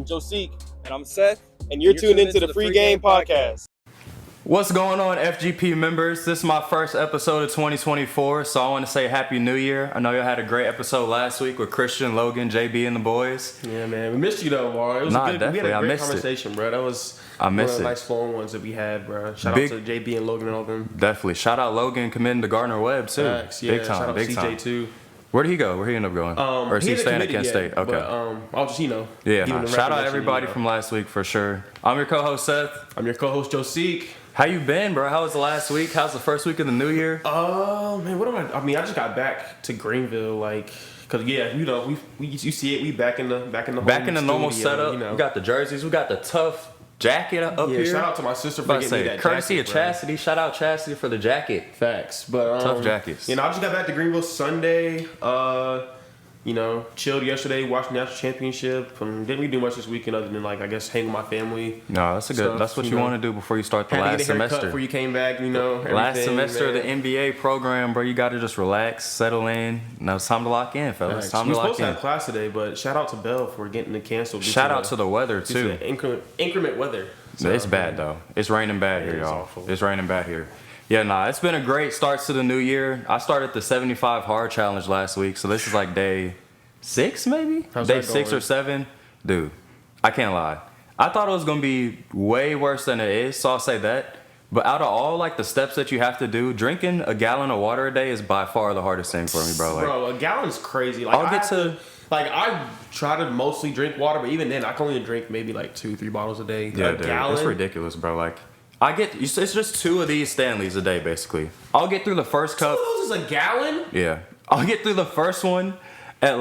Josique. And I'm Seth. And you're tuned into the Free Game Podcast. What's going on, FGP members? This is my first episode of 2024, so I want to say Happy New Year. I know y'all had a great episode last week with Christian, Logan, JB, and the boys. Yeah, man. We missed you, though, Mar. It was a good, we had a great conversation, bro. That was one of the nice long ones that we had, bro. Shout out to JB and Logan and all them. Definitely. Shout out Logan committing to Gardner-Webb, too. Facts, yeah. Big time, shout out big CJ, time. too. Where did he go? Where did he end up going? Or is he staying at Kent State? Okay. But, I'll just, Yeah, shout out everybody from last week for sure. I'm your co-host, Seth. I'm your co-host, Josique. How you been, bro? How was the last week? How's the first week of the new year? Man, I just got back to Greenville, cause you see it, we back in the normal setup. We got the jerseys, we got the tough jacket up here. Shout out to my sister for getting me that courtesy jacket, of Chastity. Shout out Chastity for the jacket. Facts, but tough jackets. I just got back to Greenville Sunday. Chilled yesterday, watched the national championship. Didn't really do much this weekend other than hang with my family. No, that's That's what you want to do before you start the last semester. Before you came back, last semester of the NBA program, bro. You got to just relax, settle in. Now it's time to lock in, fellas. Right. Time we to were lock supposed in. to have class today, but shout out to Bell for getting it canceled. Shout out to the weather too. Increment weather. So, it's bad though. It's raining bad here, y'all. Awful. It's raining bad here. Yeah, it's been a great start to the new year. I started the 75 hard challenge last week, so this is day 6 maybe? How's Day that 6 or 7. Dude, I can't lie. I thought it was going to be way worse than it is, so I'll say that. But out of all the steps that you have to do, drinking a gallon of water a day is by far the hardest thing for me, bro. Bro, a gallon's crazy. I try to mostly drink water, but even then, I can only drink maybe 2-3 bottles a day. Yeah, dude, it's ridiculous, bro. It's just 2 of these Stanleys a day, basically. I'll get through the first cup. 2 of those is a gallon? Yeah. I'll get through the first one at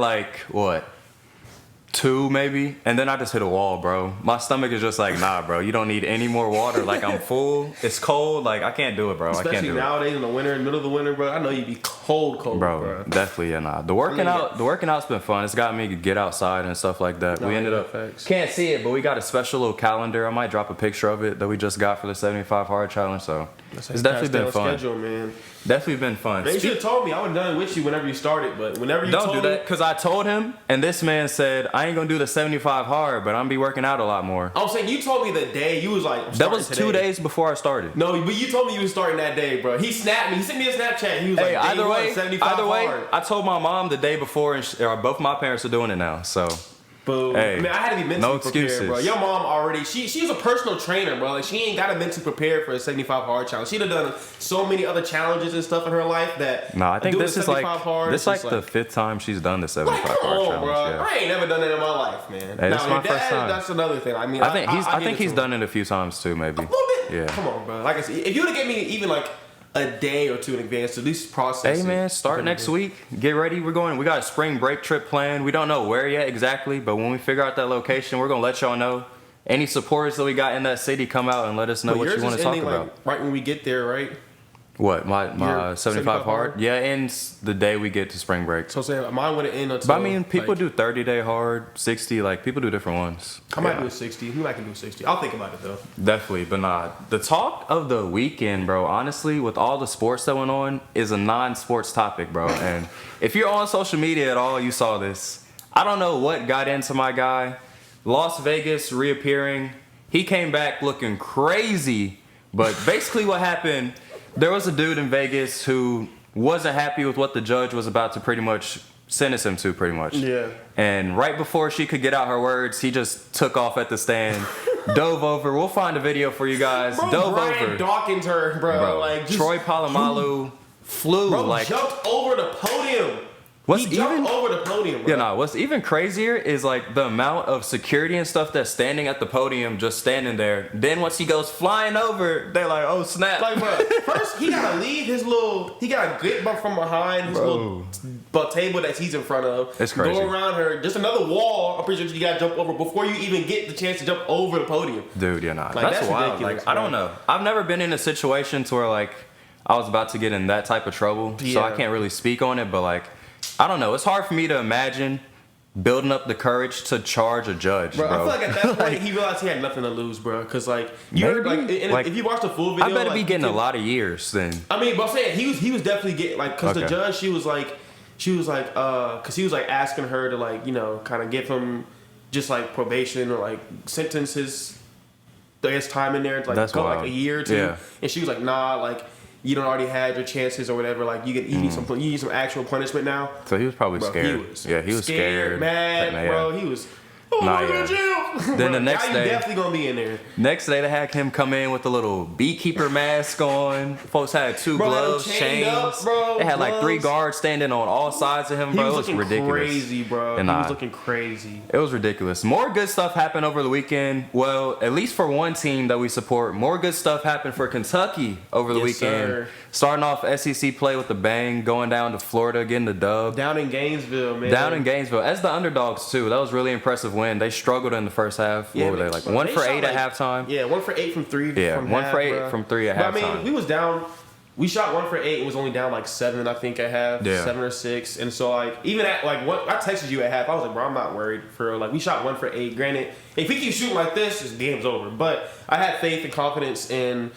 2 maybe, and then I just hit a wall, bro. My stomach is just nah, bro. You don't need any more water. I'm full. It's cold. I can't do it, bro. Especially I can't do nowadays in the winter, in the middle of the winter, bro. I know you'd be cold, bro. Definitely, yeah, nah. The working out's been fun. It's got me to get outside and stuff like that. We ended up can't see it, but we got a special little calendar. I might drop a picture of it that we just got for the 75 hard challenge. So it's definitely been fun. Schedule, man. Definitely been fun. Man, you should have told me. I would have done it with you whenever you started, but whenever you don't do that, because I told him, and this man said I ain't gonna do the 75 hard, but I'm gonna be working out a lot more. I'm saying you told me the day you was that was 2 days before I started. No, but you told me you was starting that day, bro. He snapped me. He sent me a Snapchat. He was either way, 75 hard. I told my mom the day before, and both my parents are doing it now. So. Boom. Hey, I had to be mentally prepared, excuses, bro. Your mom already, she's a personal trainer, bro. She ain't got to mentally prepare for a 75 hard challenge. She'd have done so many other challenges and stuff in her life that. No, I think this is hard, the 5th time she's done the 75 hard challenge. Bro. Yeah. I ain't never done that in my life, man. Hey, this my first time. That's another thing. I mean, I think he's done it a few times too, maybe. A little bit. Yeah. Come on, bro. Like I said, if you would have given me even a day or 2 in advance to at least process. Hey man, start next week. Get ready. We got a spring break trip planned. We don't know where yet exactly, but when we figure out that location, we're gonna let y'all know. Any supporters that we got in that city, come out and let us know what you want to talk about. Right when we get there, right? What, my 75 hard? Yeah, ends the day we get to spring break. So say mine would end until. But I mean, people do 30-day hard, 60. People do different ones. I might do a 60. Who I can do 60? I'll think about it though. Definitely, but nah. The talk of the weekend, bro. Honestly, with all the sports that went on, is a non-sports topic, bro. And if you're on social media at all, you saw this. I don't know what got into my guy. Las Vegas reappearing. He came back looking crazy. But basically, what happened? There was a dude in Vegas who wasn't happy with what the judge was about to pretty much sentence him to, pretty much. Yeah. And right before she could get out her words, he just took off at the stand, dove over. We'll find a video for you guys. Bro, dove Brian over. Dawkins her, bro. Troy Polamalu flew. Bro, jumped over the podium. He jumped over the podium, bro. Yeah, nah, what's even crazier is the amount of security and stuff that's standing at the podium, just standing there. Then once he goes flying over, they're like, oh snap. Bro, first he gotta leave he gotta get up from behind his little table that he's in front of. It's crazy. Go around her, just another wall. I'm pretty sure you gotta jump over before you even get the chance to jump over the podium. Dude, yeah, nah. That's wild. Ridiculous, I don't know. I've never been in a situation to where I was about to get in that type of trouble, so I can't really speak on it, but I don't know. It's hard for me to imagine building up the courage to charge a judge, bro. I feel at that point he realized he had nothing to lose, bro. Because you heard, if you watch the full video, I better be getting a lot of years then. I mean, but I'm saying he was definitely getting because the judge she was because he was asking her to kind of give him just like probation or like sentences. I guess time in there, like That's go wild. like a year or two. Yeah. And she was like, nah, like you don't already had your chances or whatever. Like you need some actual punishment now. So he was probably Bro, scared. He was scared. Mad, Yeah. bro. He was. Oh, Nah, I'm in jail. Then Bro, the next now day, you definitely gonna be in there. Next day they had him come in with a little beekeeper mask on. Folks had 2 Bro, gloves, chained chains. up, bro, They had like 3 gloves. guards standing on all sides of him, He bro. was It was looking ridiculous. crazy, bro. And he was looking crazy. It was ridiculous. More good stuff happened over the weekend. Well, at least for one team that we support, more good stuff happened for Kentucky over the Yes, weekend. sir. Starting off SEC play with a bang, going down to Florida, getting the dub. Down in Gainesville, man. Down in Gainesville. As the underdogs, too. That was a really impressive win. They struggled in the first half. Yeah, What were they, man, like bro, 1 they for shot 8 at halftime? Yeah, 1 for 8 from 3. Yeah, from 1 half, for 8 bro. from 3 at But, halftime. I mean, we was down. We shot 1 for 8 and was only down like 7, I think, at half. Yeah. 7 or 6. And so, like, even at, like, what I texted you at half, I was like, bro, I'm not worried. For, like, we shot 1 for 8. Granted, if we keep shooting like this, the game's over. But I had faith and confidence in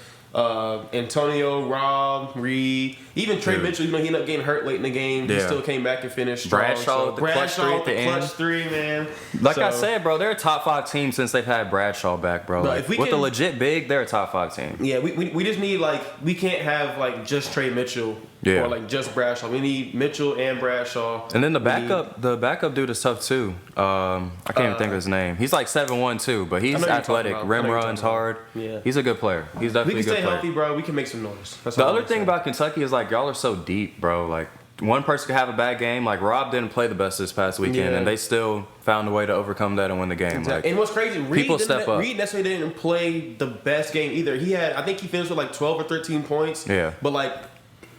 Antonio, Rob, Reed, even Trey Mitchell. Even though he ended up getting hurt late in the game, he Yeah. still came back and finished strong. Bradshaw with the clutch three at the end. Clutch 3, man. Like So- I said, bro, they're a top 5 team since they've had Bradshaw back, bro. Bro, Like, if we with can- a legit big, they're a top 5 team. Yeah, we just need, like, we can't have, like, just Trey Mitchell Yeah. or, like, just Bradshaw. We need Mitchell and Bradshaw. And then the We need- backup dude is tough too. I can't even think of his name. He's like 7'1" too, but I he's know you're athletic. talking about. I Rim know you're runs talking about. hard. Yeah. He's a good player. He's We definitely can a good stay player. healthy, bro. We can make some noise. That's The all other I'm thing saying. about Kentucky is like y'all are so deep, bro. Like one person could have a bad game. Like Rob didn't play the best this past weekend, Yeah. and they still found a way to overcome that and win the game. Like And what's crazy, people step up. Reed necessarily didn't play the best game either. I think he finished with like 12 or 13 points. Yeah. But like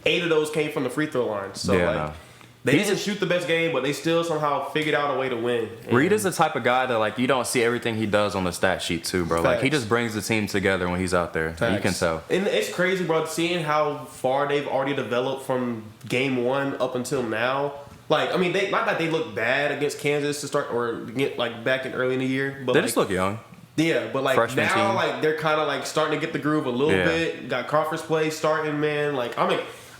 8 of those came from the free throw line. So Yeah, like no. they didn't shoot the best game, but they still somehow figured out a way to win. And Reed is the type of guy that like you don't see everything he does on the stat sheet too, bro. Like he Facts. just brings the team together when he's out there. You can Facts. tell. And it's crazy, bro, seeing how far they've already developed from game 1 up until now. Like, I mean, not that they look bad against Kansas to start or get like back in early in the year, but They like, just look young. yeah, but like Freshman now, team. like they're kind of like starting to get the groove a little Yeah. bit. Got conference play starting, man. Like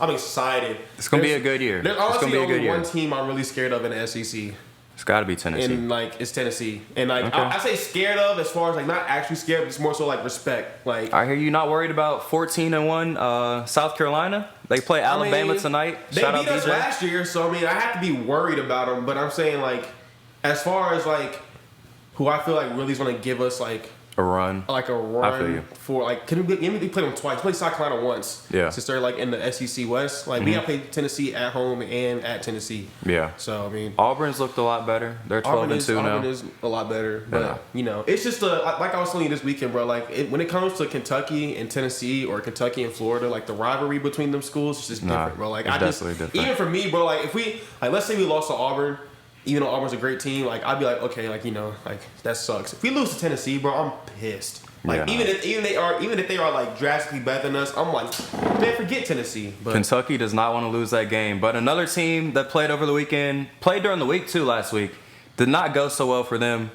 I'm excited. It's gonna be a good year. There's It's gonna honestly be a only good year. one team I'm really scared of in the SEC, It's got to be Tennessee. and like it's Tennessee. And like Okay. I say scared of as far as like not actually scared, but it's more so like respect. Like I hear you not worried about 14-1 South Carolina. They play Alabama tonight. They Shout out beat us DJ. last year, so I mean I have to be worried about them. But I'm saying like as far as like who I feel like really is going to give us like A run. a I feel run you. for like can we play them twice? Play South Carolina once. Yeah. Since they're like in the SEC West, like we got to play Tennessee at home and at Tennessee. Yeah. So I mean, Auburn's looked a lot better. They're 12-2 now. Auburn is a lot better, but Yeah. you know, it's just like I was telling you this weekend, bro. Like when it comes to Kentucky and Tennessee or Kentucky and Florida, like the rivalry between them schools is just different, bro. Like it's I just definitely different. even for me, bro. Like if we like let's say we lost to Auburn. Even though Auburn's a great team, like I'd be like, okay, like you know, like that sucks. If we lose to Tennessee, bro, I'm pissed. Like Yeah. even if they are like drastically better than us, I'm like, man, forget Tennessee. But Kentucky does not want to lose that game. But another team that played over the weekend, played during the week too last week, did not go so well for them.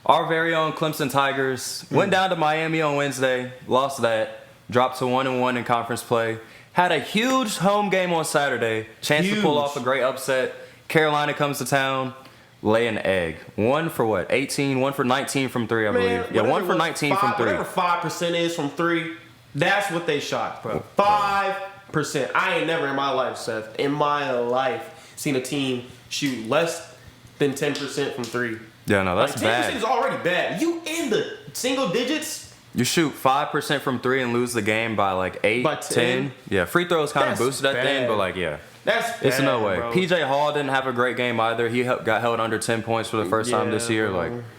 Our very own Clemson Tigers went down to Miami on Wednesday, lost that, dropped to 1-1 in conference play. Had a huge home game on Saturday, chance to pull Huge. off a great upset. Carolina comes to town, lay an egg. 1 for what? 18, 1 for 19 from 3, I believe. Yeah, 1 for 19 from 3. Whatever 5% is from 3, that's what they shot, bro. 5%. I ain't never in my life, Seth, in my life, seen a team shoot less than 10% from 3. Yeah, no, that's like, 10% bad. is already bad. You in the single digits? You shoot 5% from 3 and lose the game by like 8, By 10. 10? Yeah, free throws kind of That's boosted that thing, bad. but like, yeah. That's bad, It's no way. bro. PJ Hall didn't have a great game either. He got held under 10 points for the first time this year. bro.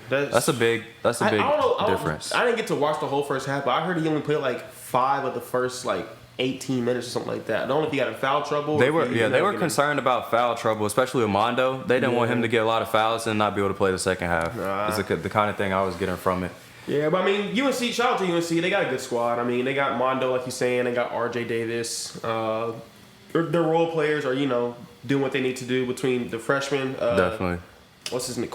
Like, that's a big I don't know, difference. I didn't get to watch the whole first half, but I heard he only played like 5 of the first like 18 minutes or something like that. I don't know if he got in foul trouble. They or were if he they ended were up getting- concerned about foul trouble, especially with Mondo. They didn't want him to get a lot of fouls and not be able to play the second half. Nah. It's the kind of thing I was getting from it. Yeah, but I mean, UNC, shout out to UNC. They got a good squad. I mean, they got Mondo, like you're saying. They got RJ Davis. Their role players are, you know, doing what they need to do between the freshmen. Definitely. What's his name?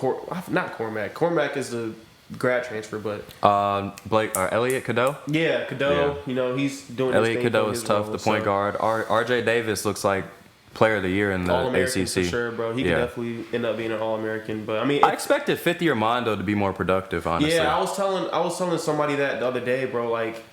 Not Cormac. Cormac is the grad transfer, but Elliot Cadeau. yeah, Cadeau. Yeah. You know, he's doing. Elliot his thing, Cadeau doing is his tough, role, the point so- guard. RJ Davis looks like player of the year in the All-American ACC. for sure, bro. He could definitely end up being an All-American. But I mean, I expected 50-year Mondo to be more productive, honestly. Yeah, I was telling somebody that the other day, bro. Like,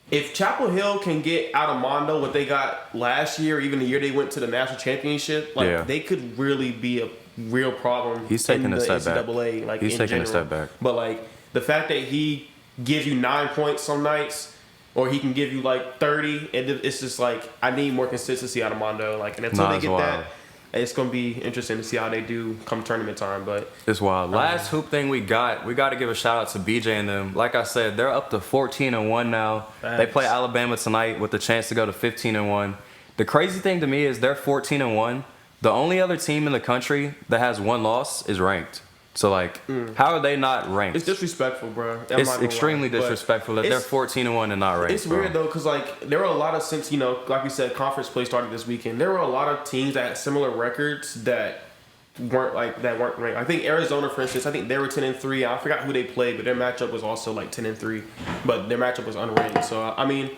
if Chapel Hill can get out of Mondo what they got last year, or even the year they went to the national championship, like they could really be a real problem. He's taking a step back. Like, he's taking a step back. But like the fact that he gives you 9 points some nights, or he can give you like 30, it's just like I need more consistency out of Mondo. Like, and until they get that, it's gonna be interesting to see how they do come tournament time. But it's wild. Last hoop thing we got to give a shout out to BJ and them. Like I said, they're up to 14-1 now. Thanks. They play Alabama tonight with the chance to go to 15-1. The crazy thing to me is they're 14-1. The only other team in the country that has one loss is ranked. So, like, how are they not ranked? It's disrespectful, bro. It's extremely disrespectful that they're 14-1 and not ranked. It's weird, though, because, like, there were a lot of, since, you know, like we said, conference play started this weekend, there were a lot of teams that had similar records that weren't ranked. I think Arizona, for instance, I think they were 10-3. I forgot who they played, but their matchup was also, like, 10-3. But their matchup was unranked. So, I mean,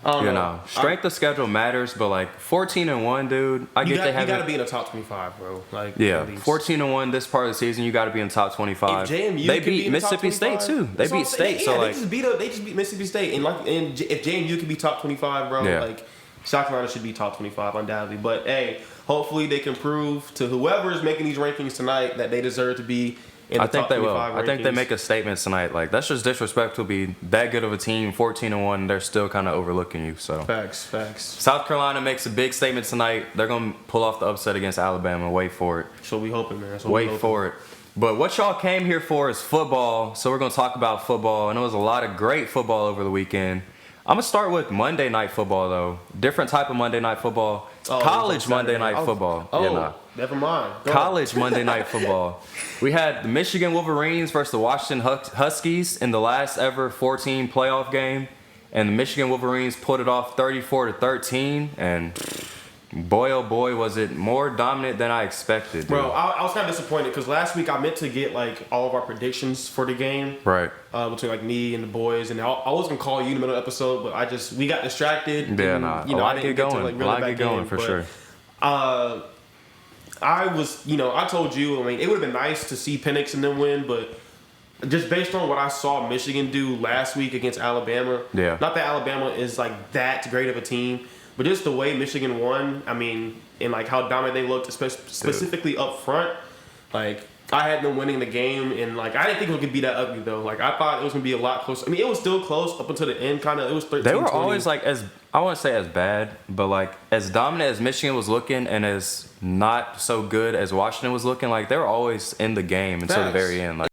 I don't know. Strength of schedule matters, but like 14-1, dude. You got to be in the top 25, bro. Like, 14-1 this part of the season, you got to be in the top 25. If JMU they can beat be in the top Mississippi 25, State too. They beat State, so like they just beat Mississippi State, and if JMU can be top 25, bro, like South Carolina should be top 25 undoubtedly. But hey, hopefully they can prove to whoever is making these rankings tonight that they deserve to be. I think they will. I think they make a statement tonight. Like, that's just disrespectful to be that good of a team, 14-1. They're still kind of overlooking you. So facts. South Carolina makes a big statement tonight. They're gonna pull off the upset against Alabama. Wait for it. So we hoping, man. Wait for it. But what y'all came here for is football. So we're gonna talk about football, and it was a lot of great football over the weekend. I'm gonna start with Monday Night Football though. Different type of Monday Night Football. College Monday Night Football. Never mind. College Monday Night Football. We had the Michigan Wolverines versus the Washington Huskies in the last ever 14 playoff game, and the Michigan Wolverines pulled it off 34-13. And boy, oh boy, was it more dominant than I expected, dude. Bro, I was kind of disappointed because last week I meant to get like all of our predictions for the game, right? Between like me and the boys, and I was gonna call you in the middle of the episode, but we got distracted. Yeah, and, nah. You know, I didn't get going. Get going for sure. I was, I told you, I mean, it would have been nice to see Penix and them win, but just based on what I saw Michigan do last week against Alabama, not that Alabama is like that great of a team, but just the way Michigan won, I mean, and like how dominant they looked, specifically up front, like I had them winning the game, and like I didn't think it was gonna be that ugly though. Like I thought it was gonna be a lot closer. I mean, it was still close up until the end. Kind of, it was 13-20. They were always like I wouldn't say as bad, but like as dominant as Michigan was looking, and as not so good as Washington was looking. Like they were always in the game until the very end. Like.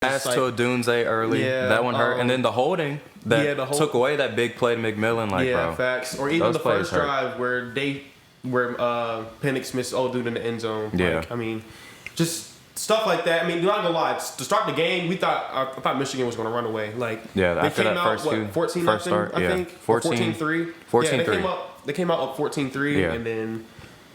Pass to a Dunze early. That one hurt. And then the holding that took away that big play to McMillan. Like, bro. Facts. Or even the first drive where Penix missed old dude in the end zone. Like, I mean, just stuff like that. I mean, not gonna lie. To start the game, I thought Michigan was gonna run away. Like, they after came that out, first 14-0, start, I think? 14-3. 14-3. They came out up 14-3, and then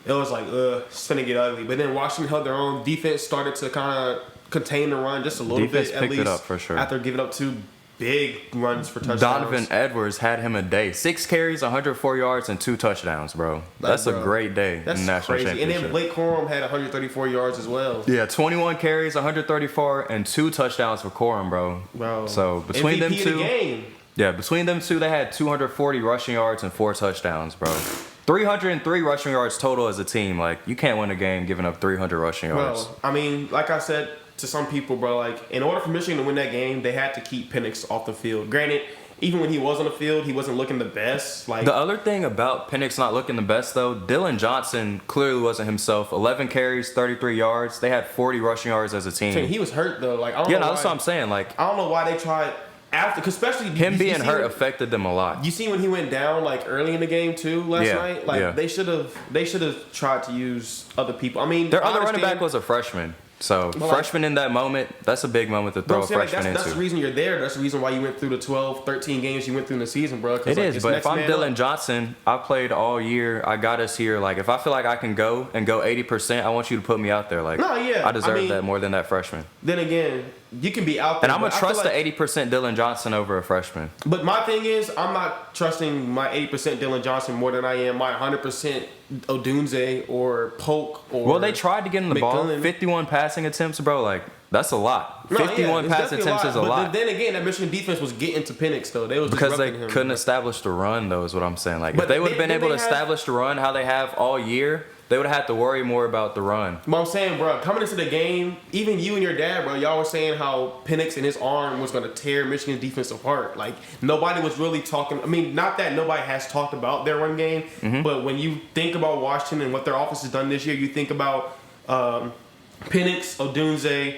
it was like, it's finna get ugly. But then Washington held their own. Defense started to kind of contain the run just a little bit, at least, it up for sure. After giving up 2 big runs for touchdowns. Donovan Edwards had him a day. 6 carries, 104 yards, and 2 touchdowns, bro. That's a great day in the national championship. And then Blake Corum had 134 yards as well. Yeah, 21 carries, 134, and 2 touchdowns for Corum, bro. So between them two, between them two, they had 240 rushing yards and 4 touchdowns, bro. 303 rushing yards total as a team. Like, you can't win a game giving up 300 rushing yards. Well, I mean, like I said to some people, bro, like, in order for Michigan to win that game, they had to keep Penix off the field. Granted, even when he was on the field, he wasn't looking the best. Like, the other thing about Penix not looking the best, though, Dylan Johnson clearly wasn't himself. 11 carries, 33 yards. They had 40 rushing yards as a team. He was hurt, though. Like, I don't know why, that's what I'm saying. Like, I don't know why they tried after, cause especially him being hurt affected them a lot. You see when he went down like early in the game too last night. Like they should have tried to use other people. I mean, their other running back was a freshman. So freshman in that moment, that's a big moment to throw a freshman into. That's the reason you're there. That's the reason why you went through the 12, 13 games you went through in the season, bro. It is, but if I'm Dylan Johnson, I played all year. I got us here. Like, if I feel like I can go 80%, I want you to put me out there. Like, I deserve that more than that freshman. Then again, you can be out there. And I'm going to trust the 80% Dylan Johnson over a freshman. But my thing is, I'm not trusting my 80% Dylan Johnson more than I am my 100% Odunze or Polk or... Well, they tried to get in the ball. 51 passing attempts, bro. Like, that's a lot. 51 passing attempts is a lot. But then again, that Michigan defense was getting to Penix, though. They was because they couldn't establish the run, though, is what I'm saying. Like, if they would have been able to establish the run how they have all year, they would have had to worry more about the run. But I'm saying, bro, coming into the game, even you and your dad, bro, y'all were saying how Penix and his arm was going to tear Michigan's defense apart. Like, nobody was really talking. I mean, not that nobody has talked about their run game, but when you think about Washington and what their offense has done this year, you think about Penix, Odunze,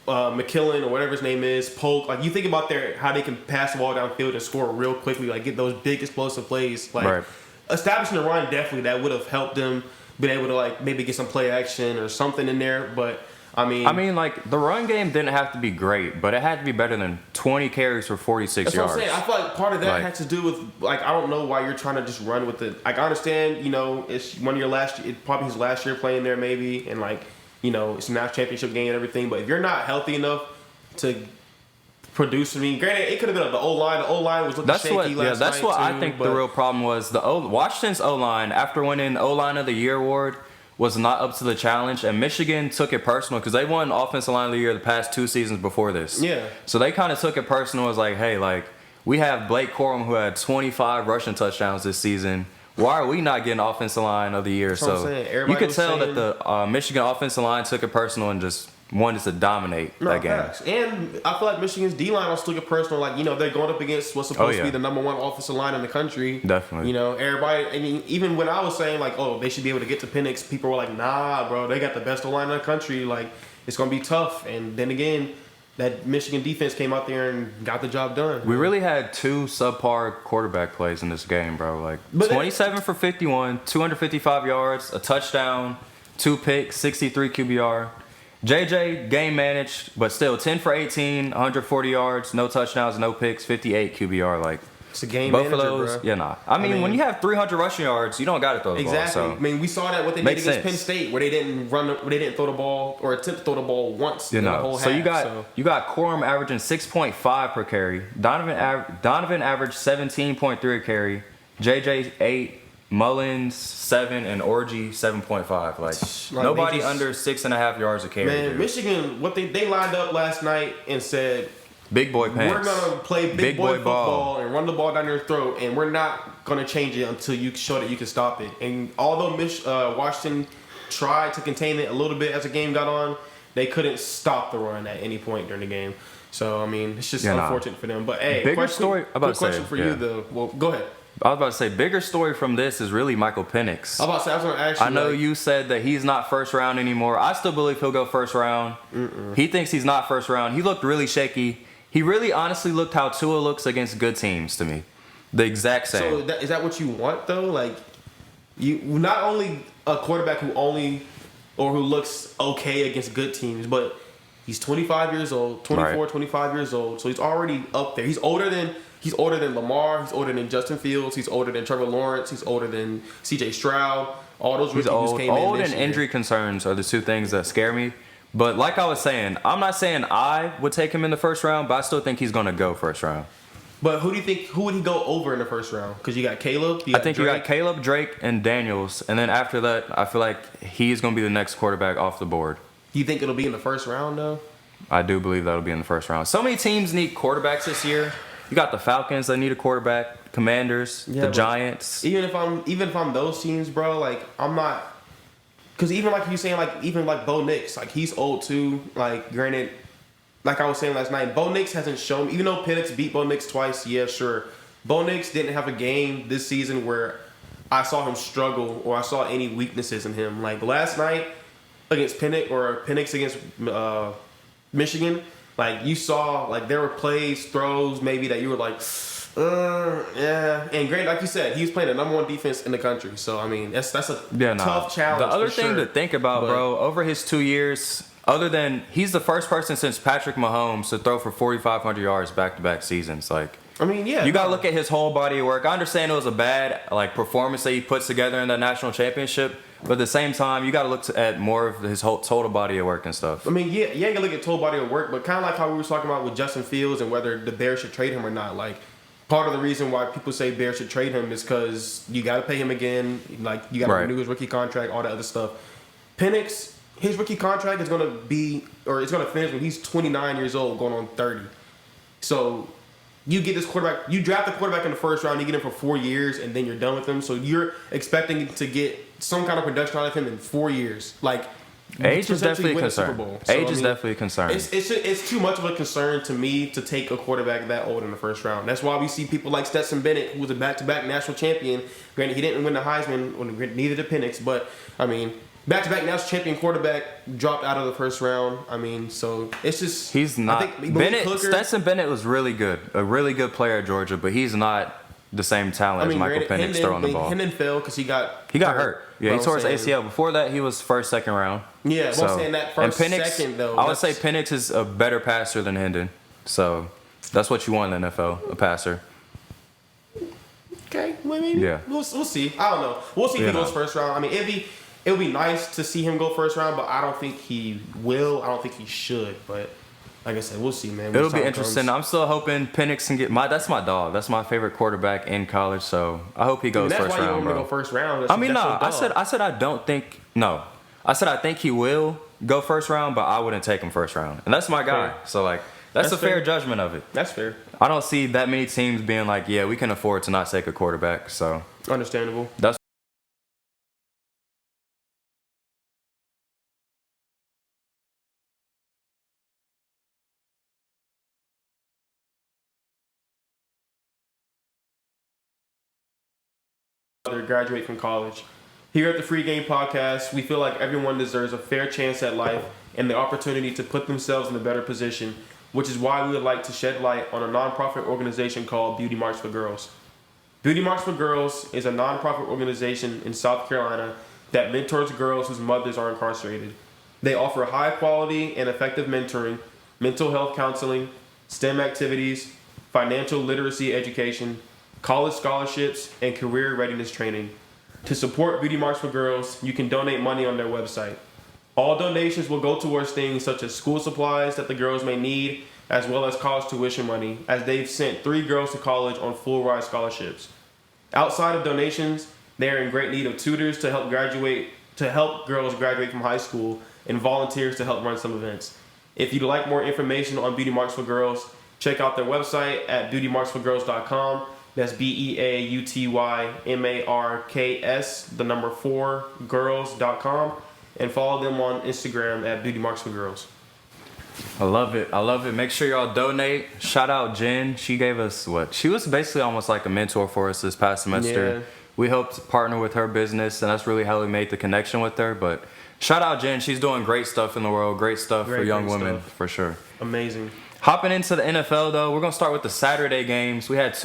McKillen, or whatever his name is, Polk. Like, you think about how they can pass the ball downfield and score real quickly, like get those big explosive plays. Like, establishing the run, definitely, that would have helped them been able to, like, maybe get some play action or something in there. But I mean, like, the run game didn't have to be great, but it had to be better than 20 carries for 46 yards. That's what I'm saying. I feel like part of that has to do with, like, I don't know why you're trying to just run with it. Like, I understand, you know, it's one of your it's probably his last year playing there maybe, and, like, you know, it's a national championship game and everything. But if you're not healthy enough to produce, I mean, granted, it could have been the O-line. The O-line was looking shaky last night. That's what I think the real problem was. Washington's O-line, after winning O-line of the Year award, was not up to the challenge, and Michigan took it personal because they won Offensive Line of the Year the past 2 seasons before this. Yeah. So they kind of took it personal. It was like, hey, like, we have Blake Corum who had 25 rushing touchdowns this season. Why are we not getting Offensive Line of the Year? So you could tell that the Michigan offensive line took it personal and just wanted to dominate that game. Facts. And I feel like Michigan's D-line also took it personal. Like, you know, they're going up against what's supposed to be the number 1 offensive line in the country. Definitely. You know, everybody, I mean, even when I was saying, like, oh, they should be able to get to Penix, people were like, nah, bro, they got the best O-line in the country. Like, it's going to be tough. And then again, that Michigan defense came out there and got the job done. We really had 2 subpar quarterback plays in this game, bro. Like, 27 for 51, 255 yards, a touchdown, 2 picks, 63 QBR. JJ, game managed, but still 10 for 18, 140 yards, no touchdowns, no picks, 58 QBR. Like, it's a game both manager, of those, bro. Nah. I mean, when you have 300 rushing yards, you don't got to throw the ball. Exactly. So. I mean, we saw that what they did against Penn State, where they didn't throw the ball or attempt to throw the ball once in the whole half. So you got Corum averaging 6.5 per carry. Donovan averaged 17.3 a carry. JJ 8. Mullins 7 and Orgy 7.5. Like nobody under 6.5 yards a carry. Man, dude. Michigan, what they lined up last night and said, big boy pants. We're gonna play big boy football and run the ball down your throat, and we're not gonna change it until you show that you can stop it. And although Washington tried to contain it a little bit as the game got on, they couldn't stop the run at any point during the game. So I mean, it's just unfortunate for them. But hey, question for you though. Well, go ahead. I was about to say, bigger story from this is really Michael Penix. I was going to ask you. I know you said that he's not first round anymore. I still believe he'll go first round. He thinks he's not first round. He looked really shaky. He really honestly looked how Tua looks against good teams to me. The exact same. So is that what you want, though? Like, you not only a quarterback who looks okay against good teams, but he's 25 years old, 24, 25 years old. So he's already up there. He's older than Lamar. He's older than Justin Fields. He's older than Trevor Lawrence. He's older than C.J. Stroud. All those rookies came in. Old and injury concerns are the 2 things that scare me. But like I was saying, I'm not saying I would take him in the first round, but I still think he's going to go first round. But who would he go over in the first round? Because you got Caleb. I think you got Caleb, Drake, and Daniels. And then after that, I feel like he's going to be the next quarterback off the board. You think it'll be in the first round, though? I do believe that'll be in the first round. So many teams need quarterbacks this year. You got the Falcons that need a quarterback, Commanders, the Giants. Even if I'm those teams, bro, like I'm not, because even like you saying, like even like Bo Nix, like he's old too. Like granted, like I was saying last night, Bo Nix hasn't shown. Even though Penix beat Bo Nix twice, yeah, sure. Bo Nix didn't have a game this season where I saw him struggle or I saw any weaknesses in him. Like last night against Penix against Michigan. Like, you saw, like, there were plays, throws, maybe that you were like, yeah. And great, like you said, he was playing the number 1 defense in the country. So, I mean, that's a tough challenge. The other thing to think about, bro, over his 2 years, other than he's the first person since Patrick Mahomes to throw for 4,500 yards back-to-back seasons. Like, I mean, yeah. You got to look at his whole body of work. I understand it was a bad performance that he puts together in the national championship, but at the same time, you got to look at more of his whole total body of work and stuff. I mean, yeah, you got to look at total body of work, but kind of like how we were talking about with Justin Fields and whether the Bears should trade him or not. Like, part of the reason why people say Bears should trade him is because you got to pay him again. Like, you got to renew his rookie contract, all that other stuff. Penix, his rookie contract is going to finish when he's 29 years old, going on 30. So you get this quarterback, you draft the quarterback in the first round, you get him for 4 years, and then you're done with him. So you're expecting to get some kind of production out of him in 4 years. Like, age is definitely a concern. Age is definitely a concern. It's too much of a concern to me to take a quarterback that old in the first round. That's why we see people like Stetson Bennett, who was a back-to-back national champion. Granted, he didn't win the Heisman, neither did Penix, but I mean, back-to-back national champion quarterback dropped out of the first round. I mean, so it's just he's not. Stetson Bennett was really good, a really good player at Georgia, but he's not the same talent as Michael Penix throwing the ball. Hendon fell because he got hurt. Yeah, he tore his ACL. Before that, he was first, second round. Yeah, I'm saying that first, second though. I would say Penix is a better passer than Hendon. So that's what you want in the NFL, a passer. Okay, well, maybe. Yeah. We'll see. I don't know. We'll see if he goes first round. I mean, it would be nice to see him go first round, but I don't think he will. I don't think he should. But like I said, we'll see, man. It'll be interesting. I'm still hoping Penix can get that's my dog. That's my favorite quarterback in college. So I hope he goes first round. That's why you want him to go first round. I said I think he will go first round, but I wouldn't take him first round. And that's my guy. Fair. So like that's a fair judgment of it. That's fair. I don't see that many teams being like, yeah, we can afford to not take a quarterback. So understandable. That's graduate from college. Here at the Free Game Podcast, we feel like everyone deserves a fair chance at life and the opportunity to put themselves in a better position, which is why we would like to shed light on a nonprofit organization called Beauty Marks for Girls. Beauty Marks for Girls is a nonprofit organization in South Carolina that mentors girls whose mothers are incarcerated. They offer high quality and effective mentoring, mental health counseling, STEM activities, financial literacy education, college scholarships, and career readiness training. To support Beauty Marks for Girls, you can donate money on their website. All donations will go towards things such as school supplies that the girls may need, as well as college tuition money, as they've sent 3 girls to college on full-ride scholarships. Outside of donations, they are in great need of tutors to help girls graduate from high school and volunteers to help run some events. If you'd like more information on Beauty Marks for Girls, check out their website at beautymarksforgirls.com. That's BEAUTYMARKS, 4, girls.com, and follow them on Instagram at Beauty Marks for Girls. I love it. Make sure y'all donate. Shout out Jen. She gave us she was basically almost like a mentor for us this past semester. Yeah. We helped partner with her business, and that's really how we made the connection with her. But shout out Jen. She's doing great stuff in the world. Great stuff for young women, for sure. Amazing. Hopping into the NFL, though, we're going to start with the Saturday games. We had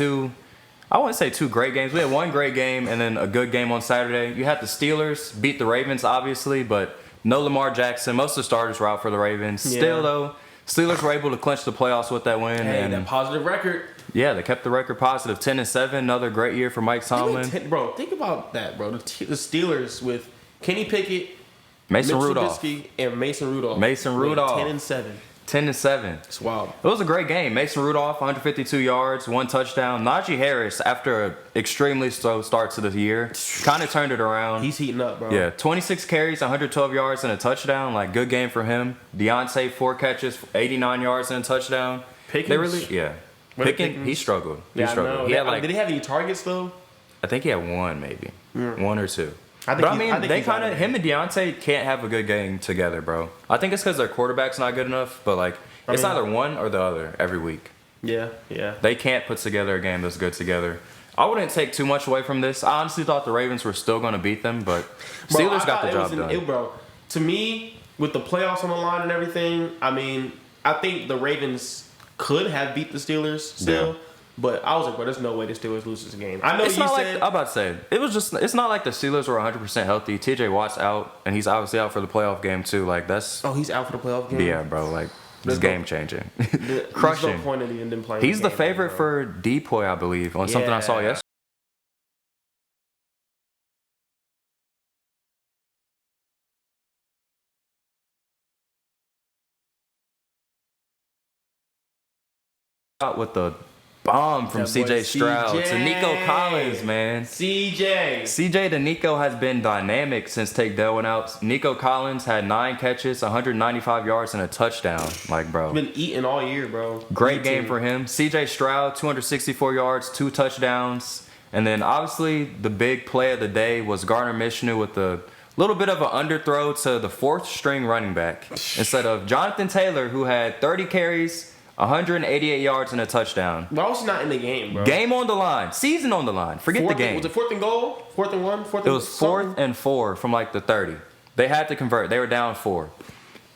I wouldn't say 2 great games. We had 1 great game and then a good game on Saturday. You had the Steelers beat the Ravens, obviously, but no Lamar Jackson. Most of the starters were out for the Ravens. Yeah. Still, though, Steelers were able to clinch the playoffs with that win. Hey, that positive record. Yeah, they kept the record positive. 10-7, another great year for Mike Tomlin. Bro, think about that, bro. The Steelers with Kenny Pickett, Mason Rudolph, and Mason Rudolph. 10-7. 10-7. It's wild. It was a great game. Mason Rudolph, 152 yards, 1 touchdown. Najee Harris, after an extremely slow start to the year, kind of turned it around. He's heating up, bro. Yeah, 26 carries, 112 yards, and a touchdown. Like, good game for him. Deontay, 4 catches, 89 yards, and a touchdown. Pickens? Pickens, he struggled. He struggled. Did he have any targets, though? I think he had 1, maybe. 1 or 2. Him and Deontay can't have a good game together, bro. I think it's because their quarterback's not good enough, but it's either one or the other every week. Yeah. They can't put together a game that's good together. I wouldn't take too much away from this. I honestly thought the Ravens were still going to beat them, but Steelers got the job done. Bro, to me, with the playoffs on the line and everything, I mean, I think the Ravens could have beat the Steelers still. But I was like, bro, there's no way the Steelers lose this game. I know It's you not said. like I'm about to say it's not like the Steelers were 100% healthy. TJ Watt's out, and he's obviously out for the playoff game too. Like that's He's out for the playoff game. yeah, bro. Like it's game changing, There's crushing. no point in them playing. He's the game, favorite bro. for Depoy, I believe, on something I saw Yeah. yesterday. With the bomb from That boy CJ Stroud to CJ. Nico Collins, man. CJ to Nico has been dynamic since Tank Dell went out. Nico Collins had 9 catches, 195 yards, and a touchdown. Like, bro. Been eating all year, bro. Great game for him. CJ Stroud, 264 yards, 2 touchdowns. And then, obviously, the big play of the day was Gardner Minshew with a little bit of an underthrow to the 4th-string running back instead of Jonathan Taylor, who had 30 carries, 188 yards, and a touchdown. Why was he not in the game, bro? Game on the line. Season on the line. Forget the game. Was it 4th and goal? 4th and 1? 4th and It was 4th and 4 from like the 30. They had to convert. They were down 4.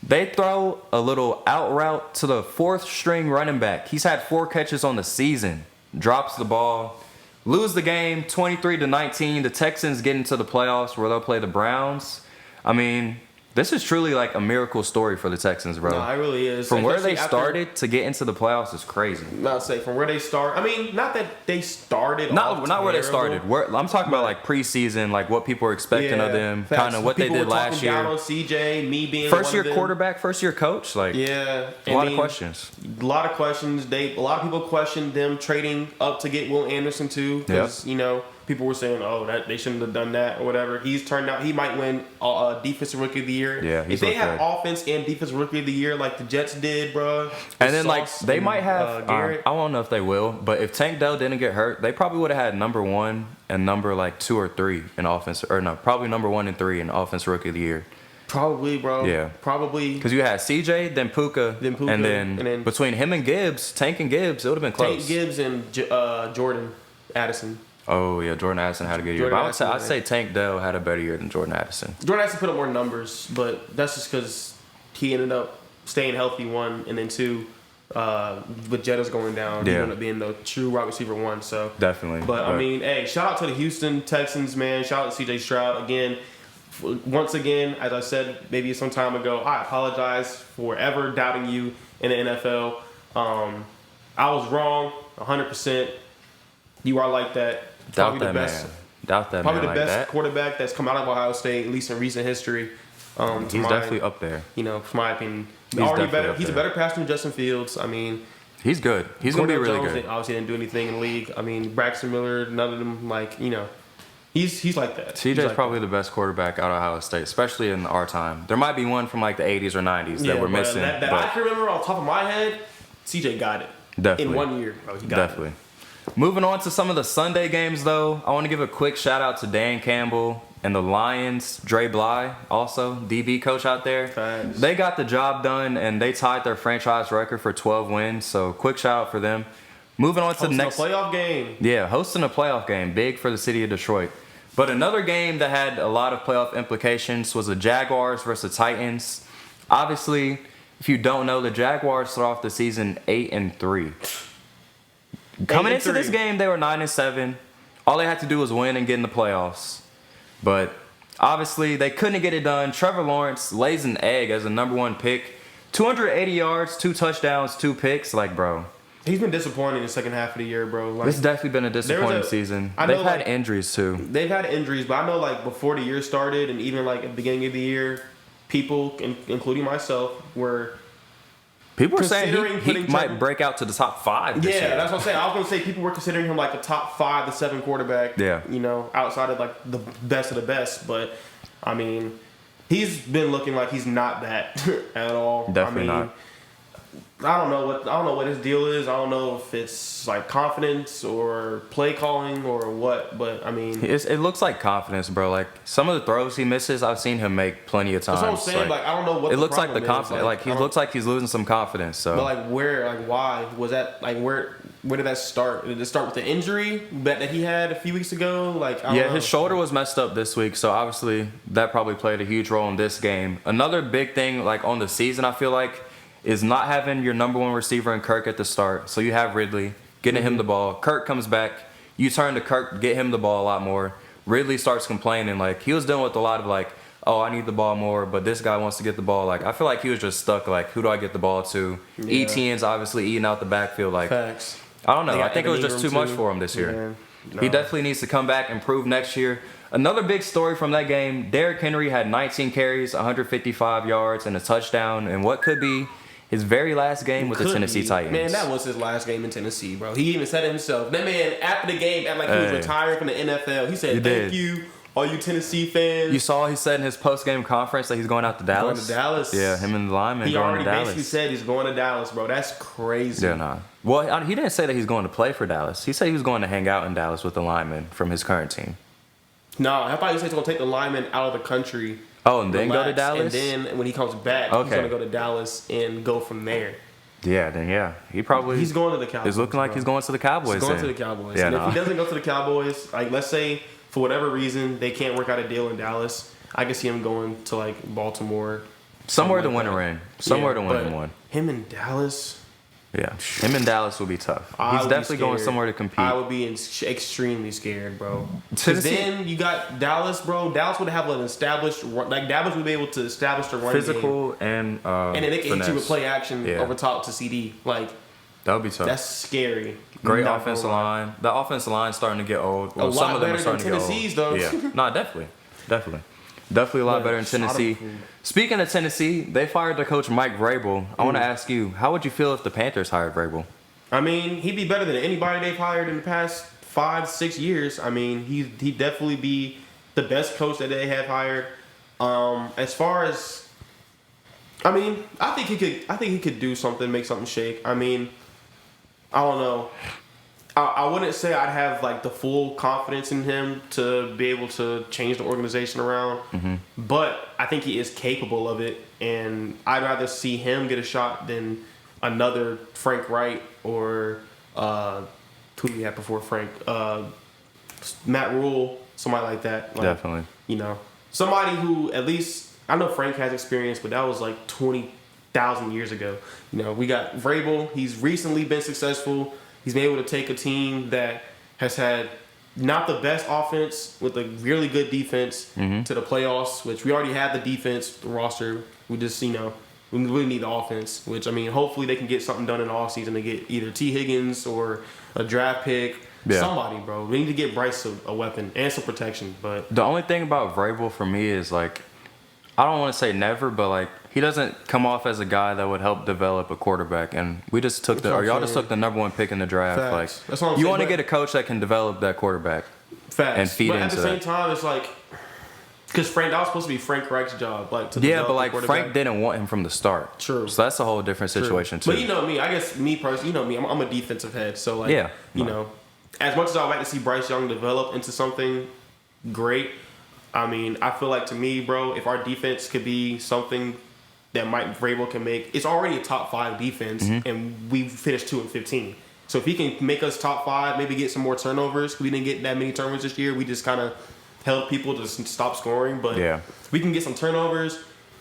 They throw a little out route to the 4th-string running back. He's had 4 catches on the season. Drops the ball. Lose the game 23-19. The Texans get into the playoffs where they'll play the Browns. I mean, this is truly like a miracle story for the Texans, bro. No, it really is. From where Especially they after- started to get into the playoffs is crazy. Not say from where they start. I mean, not that they started. Not where they terrible. started. I'm talking about like preseason, like what people were expecting of them, facts. kind of what People they did were last talking down year. on CJ, me being First one year of them. quarterback, first year coach, like Yeah, a lot of questions. A lot of questions. A lot of people questioned them trading up to get Will Anderson too, because people were saying, that they shouldn't have done that or whatever. He's turned out he might win defensive rookie of the year. Yeah, if they looked have good. offense and defensive rookie of the year like the Jets did, bro. And then like they might have, Garrett. I don't know if they will, but if Tank Dell didn't get hurt, they probably would have had number 1 and number like 2 or 3 in offense, or no, probably number 1 and 3 in offense rookie of the year. Probably, bro. Yeah. Probably. Because you had CJ, then Puka, and then between him and Gibbs, Tank and Gibbs, it would have been close. Tank Gibbs and Jordan Addison. Oh yeah, Jordan Addison had a good year. Jordan But I'd Addison, say Tank Dell had a better year than Jordan Addison. Jordan Addison put up more numbers, but that's just because he ended up staying healthy, 1, and then 2, with Jettas going down, he ended up being the true wide receiver 1. So Definitely. But I mean, hey, shout out to the Houston Texans, man. Shout out to CJ Stroud again. Once again, as I said maybe some time ago, I apologize for ever doubting you in the NFL. I was wrong, 100%. You are like that. Doubt that man. Doubt that Probably man the like best that. quarterback that's come out of Ohio State, at least in recent history. He's definitely up there. For my opinion, He's already definitely better. up He's a there. better passer than Justin Fields. I mean, He's good. He's going to be Cordell really Jones good. obviously didn't do anything in the league. I mean, Braxton Miller, none of them, he's like that. TJ's He's like probably the best quarterback out of Ohio State, especially in our time. There might be one from like the 80s or 90s that we're but missing. That but I can remember off the top of my head, CJ got it. Definitely. In 1 year, bro. He got Definitely. it. Moving on to some of the Sunday games, though, I want to give a quick shout out to Dan Campbell and the Lions, Dre Bly, also DB coach out there. Thanks. They got the job done and they tied their franchise record for 12 wins. So quick shout out for them. Moving on to the next playoff game. Yeah, hosting a playoff game, big for the city of Detroit. But another game that had a lot of playoff implications was the Jaguars versus the Titans. Obviously, if you don't know, the Jaguars start off the season 8-3. Coming into this game, they were 9-7. All they had to do was win and get in the playoffs. But obviously, they couldn't get it done. Trevor Lawrence lays an egg as a number 1 pick. 280 yards, 2 touchdowns, 2 picks. Like, bro. He's been disappointing in the second half of the year, bro. This has definitely been a disappointing season. They've had injuries, too. They've had injuries, but I know, before the year started and even, at the beginning of the year, people, including myself, were... People were saying he might Trevor, break out to the top 5 this year. Yeah, that's what I'm saying. I was going to say people were considering him a top 5 to 7 quarterback. Yeah. Outside of the best of the best. But I mean, he's been looking like he's not that at all. Definitely not. I don't know what his deal is. I don't know if it's confidence or play calling or what. But I mean, it looks like confidence, bro. Like some of the throws he misses, I've seen him make plenty of times. That's what I'm saying. I don't know what it looks like the confidence. Is. He looks like he's losing some confidence. So, but where, why was that? Where did that start? Did it start with the injury that he had a few weeks ago? I don't know. His shoulder was messed up this week, so obviously that probably played a huge role in this game. Another big thing, on the season, I feel like, is not having your number 1 receiver in Kirk at the start. So you have Ridley, getting him the ball. Kirk comes back. You turn to Kirk, get him the ball a lot more. Ridley starts complaining. Like, he was dealing with a lot of, like, oh, I need the ball more, but this guy wants to get the ball. Like, I feel like he was just stuck. Like, who do I get the ball to? Yeah. ETN's obviously eating out the backfield. Like, Facts. I don't know. They I got think it was Evan just too Ingram much too. for him this year. Yeah. No. He definitely needs to come back, improve next year. Another big story from that game, Derrick Henry had 19 carries, 155 yards, and a touchdown in what could be his very last game with the Tennessee Titans. Man, that was his last game in Tennessee, bro. He even said it himself. That man, after the game, acted like he was retiring from the NFL. He said, thank you, all you Tennessee fans. You saw he said in his post-game conference that he's going out to Dallas? Going to Dallas. Yeah, him and the lineman He going already to Dallas. basically said he's going to Dallas, bro. That's crazy. Yeah, nah. Well, he didn't say that he's going to play for Dallas. He said he was going to hang out in Dallas with the lineman from his current team. No, I thought he said he's going to take the lineman out of the country. Oh, and then go to Dallas? And then when he comes back, he's going to go to Dallas and go from there. Yeah, then yeah. He's going to the Cowboys. It's looking like he's going to the Cowboys. He's going to the Cowboys. Yeah, and if he doesn't go to the Cowboys, like let's say for whatever reason they can't work out a deal in Dallas, I can see him going to like Baltimore. Somewhere to win a ring. Somewhere to win one. Him in Dallas. Yeah, him in Dallas will be tough. He's definitely going somewhere to compete. I would be extremely scared, bro. Because Tennessee, then you got Dallas, bro. Dallas would have an established, like Dallas would be able to establish the run physical game. and then they can finesse. hit you with play action over top to CD. Like that would be tough. That's scary. Great offensive line. The offensive line starting to get old. Well, some of them are starting to get old. Tennessee's though. Yeah, no, definitely a lot better in Tennessee. Speaking of Tennessee, they fired their coach Mike Vrabel. I want to ask you, how would you feel if the Panthers hired Vrabel? I mean, he'd be better than anybody they've hired in the past 5-6 years. I mean, he'd definitely be the best coach that they have hired. As far as, I mean, I think he could do something, make something shake. I mean, I don't know. I wouldn't say I'd have like the full confidence in him to be able to change the organization around, but I think he is capable of it, and I'd rather see him get a shot than another Frank Wright or who we had before Frank, Matt Rule, somebody like that. Like, definitely. You know, somebody who at least, I know Frank has experience, but that was like 20,000 years ago. You know, we got Vrabel. He's recently been successful. He's been able to take a team that has had not the best offense with a really good defense to the playoffs, which we already have the defense, the roster. We just, we really need the offense, which, I mean, hopefully they can get something done in the offseason to get either T. Higgins or a draft pick. Yeah. Somebody, bro. We need to get Bryce a weapon and some protection. But the only thing about Vrabel for me is, like, I don't want to say never, but, like, he doesn't come off as a guy that would help develop a quarterback. And we just took y'all just took the number one pick in the draft. Facts. Like, that's what I'm you saying, want to get a coach that can develop that quarterback. Facts. And feed but into that. At the same time, it's like, because that was supposed to be Frank Reich's job. Like, to yeah, but like Frank didn't want him from the start. True. So that's a whole different situation too. But you know me, I guess me personally, you know me, I'm a defensive head. So like, you know, as much as I'd like to see Bryce Young develop into something great, I mean, I feel like to me, bro, if our defense could be something that Mike Vrabel can make, it's already a top 5 defense, and we finished 2-15. So if he can make us top 5, maybe get some more turnovers. We didn't get that many turnovers this year. We just kind of held people to stop scoring. But we can get some turnovers,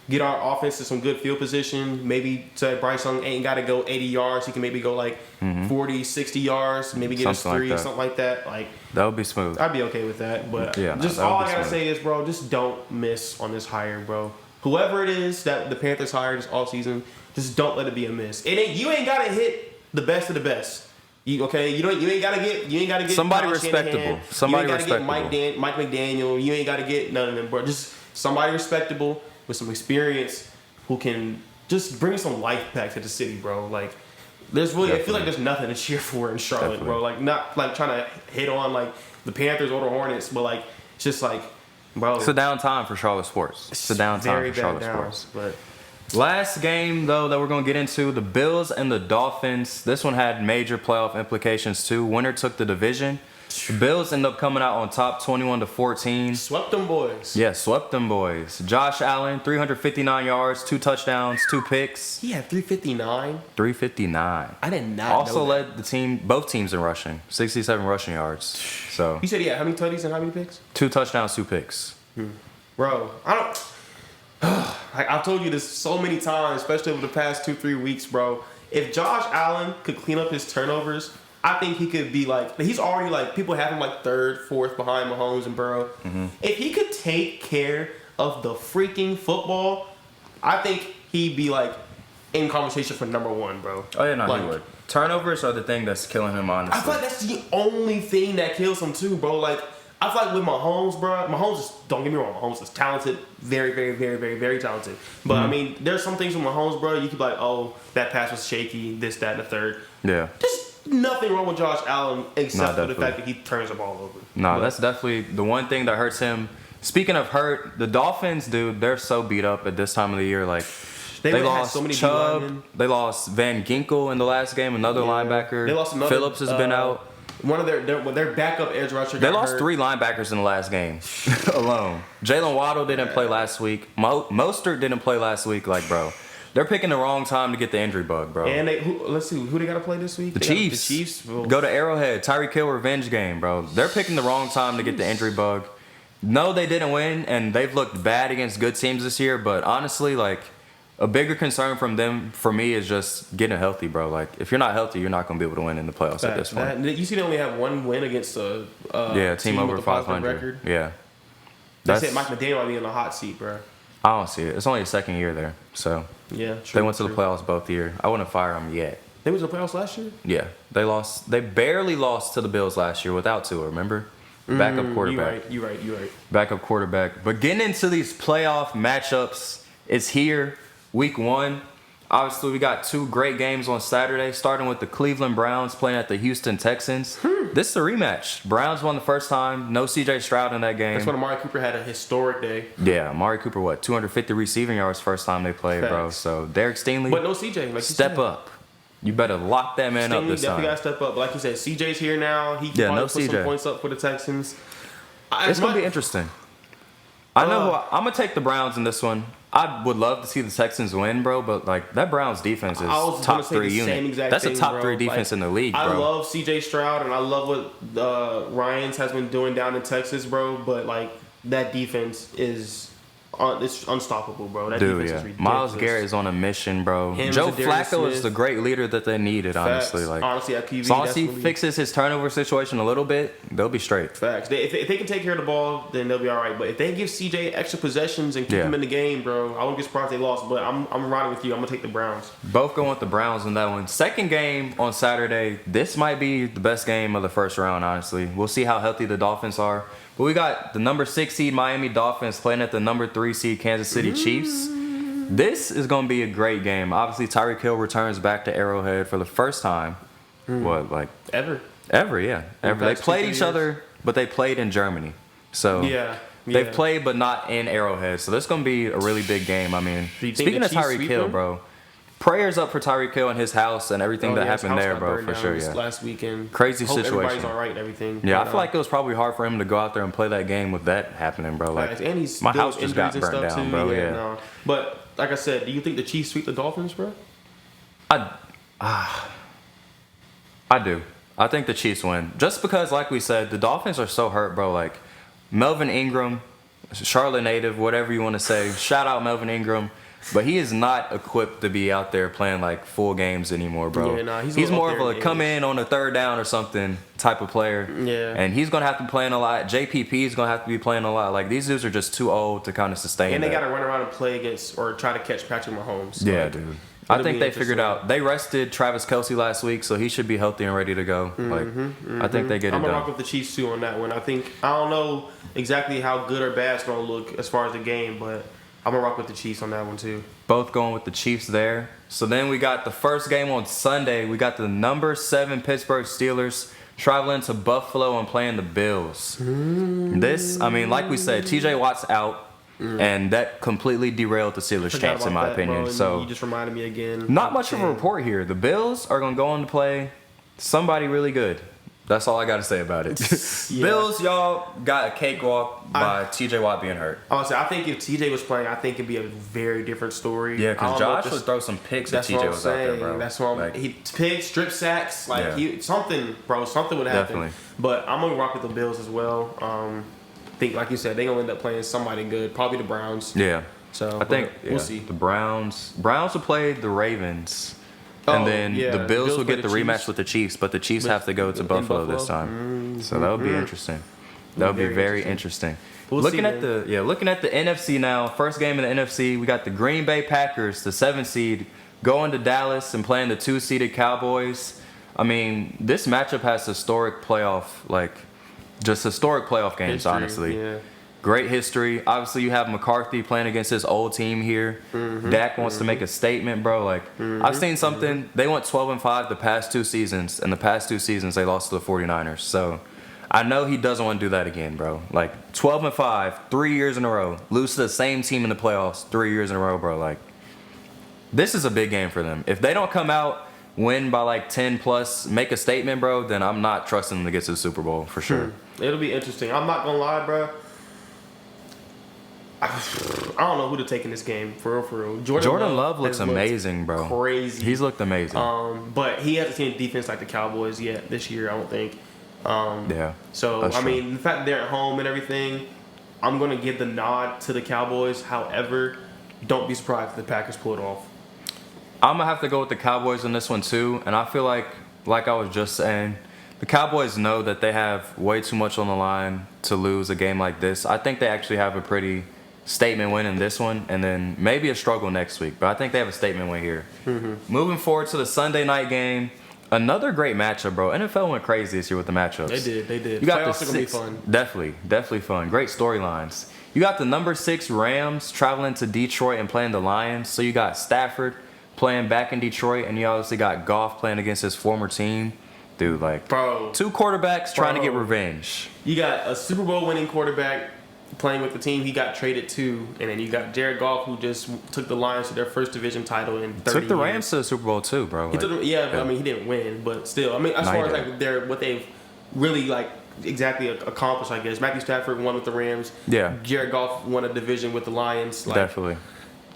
get our offense to some good field position. Maybe say Bryce Young ain't got to go 80 yards. He can maybe go like 40, 60 yards. Maybe get us 3, something like that. Like that would be smooth. I'd be okay with that. But just all I got to say is, bro, just don't miss on this hire, bro. Whoever it is that the Panthers hired this offseason, just don't let it be a miss. You ain't gotta hit the best of the best. You ain't gotta get somebody respectable. Somebody you ain't gotta respectable. Get Mike McDaniel. You ain't gotta get none of them, bro. Just somebody respectable with some experience who can just bring some life back to the city, bro. Like there's really, I feel like there's nothing to cheer for in Charlotte, bro. Like not like trying to hit on like the Panthers or the Hornets, but like it's just like. Bro, it's a down time for Charlotte sports. It's a down time for Charlotte sports. But last game, though, that we're going to get into, the Bills and the Dolphins. This one had major playoff implications, too. Winner took the division. The Bills end up coming out on top 21-14. Swept them boys. Yeah, swept them boys. Josh Allen, 359 yards, 2 touchdowns, 2 picks. He had 359? 359. I did not also know led the team, both teams in rushing. 67 rushing yards. So you said he had how many tutties and how many picks? 2 touchdowns, 2 picks. Bro, I don't... like I've told you this so many times, especially over the past 2-3 weeks, bro. If Josh Allen could clean up his turnovers, I think he could be like, he's already like, people have him like third, fourth behind Mahomes and Burrow. Mm-hmm. If he could take care of the freaking football, I think he'd be like in conversation for number one, bro. Oh yeah, no, like, he would. Turnovers are the thing that's killing him, honestly. I feel like that's the only thing that kills him too, bro. Like, I feel like with Mahomes, bro, Mahomes is, don't get me wrong, Mahomes is talented, very, very, very, very, very talented. But I mean, there's some things with Mahomes, bro, you could be like, oh, that pass was shaky, this, that, and the third. Yeah. There's nothing wrong with Josh Allen except for the fact that he turns the ball over. No, that's definitely the one thing that hurts him. Speaking of hurt, the Dolphins, dude, they're so beat up at this time of the year. Like, they lost so many Chubb, they lost Van Ginkel in the last game, another linebacker. They lost another, Phillips has been out. One of their backup edge rusher got They lost hurt. 3 linebackers in the last game alone. Jalen Waddle didn't play last week. Mostert didn't play last week. Like, bro, they're picking the wrong time to get the injury bug, bro. And let's see, who they got to play this week? The Chiefs. The Chiefs. Go to Arrowhead. Tyreek Hill revenge game, bro. They're picking the wrong time to get the injury bug. No, they didn't win, and they've looked bad against good teams this year. But honestly, like, a bigger concern for me is just getting healthy, bro. Like, if you're not healthy, you're not gonna be able to win in the playoffs at this point. You see, they only have one win against a team over with a positive 500. record. Yeah, They said Mike McDaniel might be in the hot seat, bro. I don't see it. It's only his second year there, so Yeah, they went to the playoffs both year. I wouldn't fire him yet. They went to the playoffs last year. Yeah, they lost. They barely lost to the Bills last year without Tua. Remember, backup quarterback. You right. Backup quarterback. But getting into these playoff matchups is here. Week 1. Obviously, we got 2 great games on Saturday, starting with the Cleveland Browns playing at the Houston Texans. This is a rematch. Browns won the first time. No C.J. Stroud in that game. That's when Amari Cooper had a historic day. Yeah, Amari Cooper, 250 receiving yards first time they played, bro. Facts. So, Derek Stingley, But no CJ. Like step up. You better lock that man up this definitely time. got to step up. Like you said, CJ's here now. He can probably put some CJ. points up for the Texans. It's going to be interesting. I know I'm going to take the Browns in this one. I would love to see the Texans win, bro, but like that Browns defense is top 3 unit. That's a top 3 defense in the league, bro. I love CJ Stroud and I love what Ryans has been doing down in Texas, bro. But like that defense is it's unstoppable, bro. That defense is ridiculous. Myles Garrett is on a mission, bro. Joe Flacco is the great leader that they needed, honestly. Like, honestly, at QB, as long as he fixes his turnover situation a little bit, they'll be straight. Facts. If they can take care of the ball, then they'll be all right. But if they give CJ extra possessions and keep him in the game, bro, I wouldn't be surprised if they lost. But I'm riding with you. I'm gonna take the Browns. Both going with the Browns in that one. Second game on Saturday. This might be the best game of the first round, honestly. We'll see how healthy the Dolphins are. But we got the number 6 seed Miami Dolphins playing at the number 3 seed Kansas City Chiefs. This is going to be a great game. Obviously, Tyreek Hill returns back to Arrowhead for the first time. Ever, yeah. Ever. They played each other, but they played in Germany. So they've played, but not in Arrowhead. So this is going to be a really big game. I mean, speaking of Tyreek Hill, bro, prayers up for Tyreek Hill and his house and everything that happened there, bro, for sure. Yeah, last weekend, crazy Hope situation. Everybody's all right and everything. Yeah, I feel like it was probably hard for him to go out there and play that game with that happening, bro. Like, and he's my house just got burnt down, too. bro. No. But like I said, do you think the Chiefs sweep the Dolphins, bro? I do. I think the Chiefs win. Just because, like we said, the Dolphins are so hurt, bro. Like, Melvin Ingram, Charlotte native, whatever you want to say. Shout out Melvin Ingram. But he is not equipped to be out there playing like full games anymore, bro. Yeah, nah, he's more of a come in on a third down or something type of player. Yeah. And he's going to have to be playing a lot. JPP is going to have to be playing a lot. Like, these dudes are just too old to kind of sustain And they that. got to run around and play against or try to catch Patrick Mahomes. Yeah, like, dude. I think they figured out. They rested Travis Kelce last week, so he should be healthy and ready to go. I think they get it done. I'm gonna rock with the Chiefs too on that one. I don't know exactly how good or bad it's gonna look as far as the game, but I'm gonna rock with the Chiefs on that one too. Both going with the Chiefs there. So then we got the first game on Sunday. We got the number 7 Pittsburgh Steelers traveling to Buffalo and playing the Bills. This, I mean, like we said, TJ Watt's out. And that completely derailed the Steelers' chance, in my opinion. Bro, so you just reminded me again. Not much of a report here. The Bills are going to go on to play somebody really good. That's all I got to say about it. Bills, y'all got a cakewalk by TJ Watt being hurt. Honestly, I think if TJ was playing, I think it'd be a very different story. Yeah, because Josh would throw some picks if TJ was out there, bro. That's what I'm saying. Picks, strip sacks, something would happen. Definitely. But I'm gonna rock with the Bills as well. Think like you said, they gonna end up playing somebody good, probably the Browns. Yeah. So I think we'll see. The Browns will play the Ravens. And then yeah, the Bills will play get the Chiefs. rematch with the Chiefs, but the Chiefs have to go to in Buffalo this Buffalo? time. So that would be interesting. That would be very interesting. We'll looking see, at looking at the NFC now. First game in the NFC, we got the Green Bay Packers, the 7th seed, going to Dallas and playing the 2-seeded Cowboys. I mean, this matchup has historic playoff games, History, honestly. yeah. Great history. Obviously, you have McCarthy playing against his old team here. Dak wants to make a statement, bro. Like, I've seen something. They went 12-5 the past 2 seasons. And the past 2 seasons, they lost to the 49ers. So, I know he doesn't want to do that again, bro. Like, 12-5, 3 years in a row. Lose to the same team in the playoffs 3 years in a row, bro. Like, this is a big game for them. If they don't come out, win by like 10 plus, make a statement, bro, then I'm not trusting them to get to the Super Bowl for sure. It'll be interesting. I'm not going to lie, bro. I don't know who to take in this game, for real. Jordan Love looks amazing, bro. Crazy. He's looked amazing. But he hasn't seen a defense like the Cowboys yet this year, I don't think. Yeah. So, that's I true. mean, the fact that they're at home and everything, I'm going to give the nod to the Cowboys. However, don't be surprised if the Packers pull it off. I'm going to have to go with the Cowboys in this one, too. And I feel like I was just saying, the Cowboys know that they have way too much on the line to lose a game like this. I think they actually have a pretty statement win in this one, and then maybe a struggle next week. But I think they have a statement win here. Moving forward to the Sunday night game, another great matchup, bro. NFL went crazy this year with the matchups. They did. You got Playoffs the are going to be 6, fun. definitely fun. Great storylines. You got the number 6 Rams traveling to Detroit and playing the Lions. So you got Stafford playing back in Detroit, and you obviously got Goff playing against his former team. Dude, like, Bro. 2 quarterbacks trying to get revenge. You got a Super Bowl winning quarterback playing with the team he got traded to, and then you got Jared Goff, who just took the Lions to their first division title in 30 Took the years. Rams to the Super Bowl too, bro. He took them, but I mean, he didn't win, but still, I mean, as far as like what they've really like exactly accomplished, I guess. Matthew Stafford won with the Rams. Yeah. Jared Goff won a division with the Lions. Like, Definitely.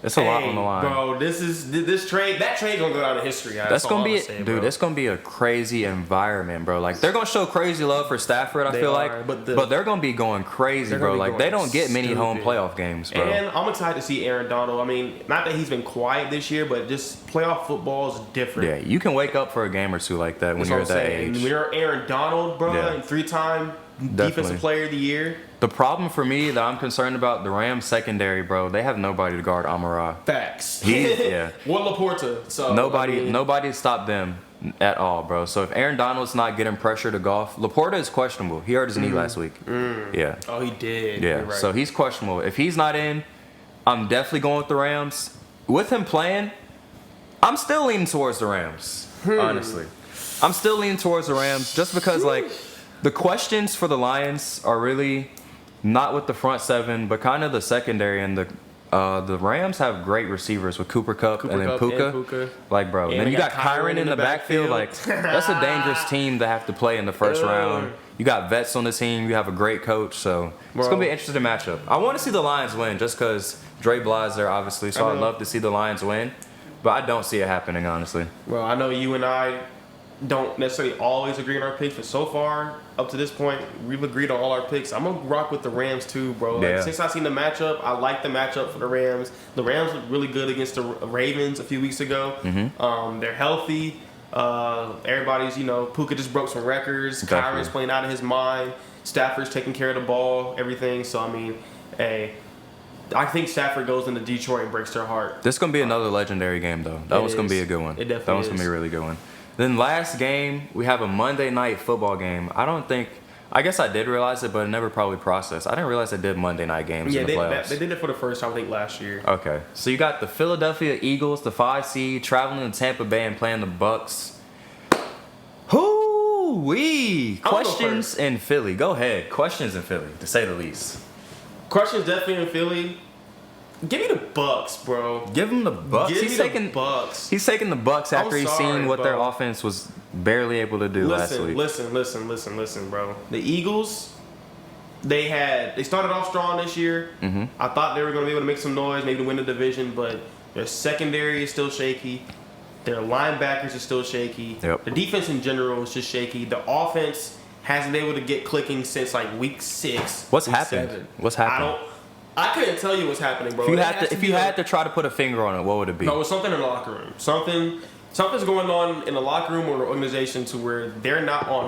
It's a lot on the line. Bro, this trade gonna go down in history. That's gonna be it's gonna be a crazy environment, bro. Like, they're gonna show crazy love for Stafford, I feel like, but they're gonna be going crazy, bro. Like, they don't get many home playoff games, bro. And I'm excited to see Aaron Donald. I mean, not that he's been quiet this year, but just playoff football is different. Yeah, you can wake up for a game or two like that when you're at that age. When you're Aaron Donald, bro, and 3-time defensive player of the year. The problem for me that I'm concerned about, the Rams secondary, bro, they have nobody to guard Amon-Ra. Facts. Yeah. What Laporta. So nobody stopped them at all, bro. So if Aaron Donald's not getting pressure to Goff, Laporta is questionable. He hurt his knee last week. Yeah. Oh, he did. Yeah. You're right. So he's questionable. If he's not in, I'm definitely going with the Rams. With him playing, I'm still leaning towards the Rams. Honestly, I'm still leaning towards the Rams just because like the questions for the Lions are really not with the front 7, but kind of the secondary, and the Rams have great receivers with Cooper Kupp and then Puka. Like, bro, and then you got Kyron in the backfield. Like, that's a dangerous team to have to play in the first round. You got vets on the team. You have a great coach, so it's gonna be an interesting matchup. I want to see the Lions win just because Dre Bly's there, obviously. So I'd love to see the Lions win, but I don't see it happening, honestly. Well, I know you and I don't necessarily always agree on our picks, but so far up to this point, we've agreed on all our picks. I'm gonna rock with the Rams too, bro. Like, since I seen the matchup, I like the matchup for the Rams. The Rams looked really good against the Ravens a few weeks ago. They're healthy. Everybody's, Puka just broke some records. Kyron's playing out of his mind. Stafford's taking care of the ball, everything. So I mean, hey, I think Stafford goes into Detroit and breaks their heart. This is gonna be another legendary game, though. That one's gonna be a good one. It definitely is. That one's gonna be a really good one. Then last game, we have a Monday night football game. I guess I did realize it, but it never probably processed. I didn't realize they did Monday night games in the playoffs. They did it for the first time, I think, last year. Okay. So you got the Philadelphia Eagles, the 5 seed, traveling to Tampa Bay and playing the Bucks. Hoo-wee! Questions in Philly. Go ahead. Questions in Philly, to say the least. Questions definitely in Philly. Give me the Bucks, bro. Give him the Bucks. He's taking the Bucks. He's taking the Bucks after he's seen what their offense was barely able to do last week. Listen, bro. The Eagles, they started off strong this year. I thought they were going to be able to make some noise, maybe to win the division, but their secondary is still shaky. Their linebackers are still shaky. Yep. The defense in general is just shaky. The offense hasn't been able to get clicking since like week 6. What's happened? What's happened? I couldn't tell you what's happening, bro. If you had to try to put a finger on it, what would it be? No, it was something in the locker room. Something something's going on in the locker room or the organization to where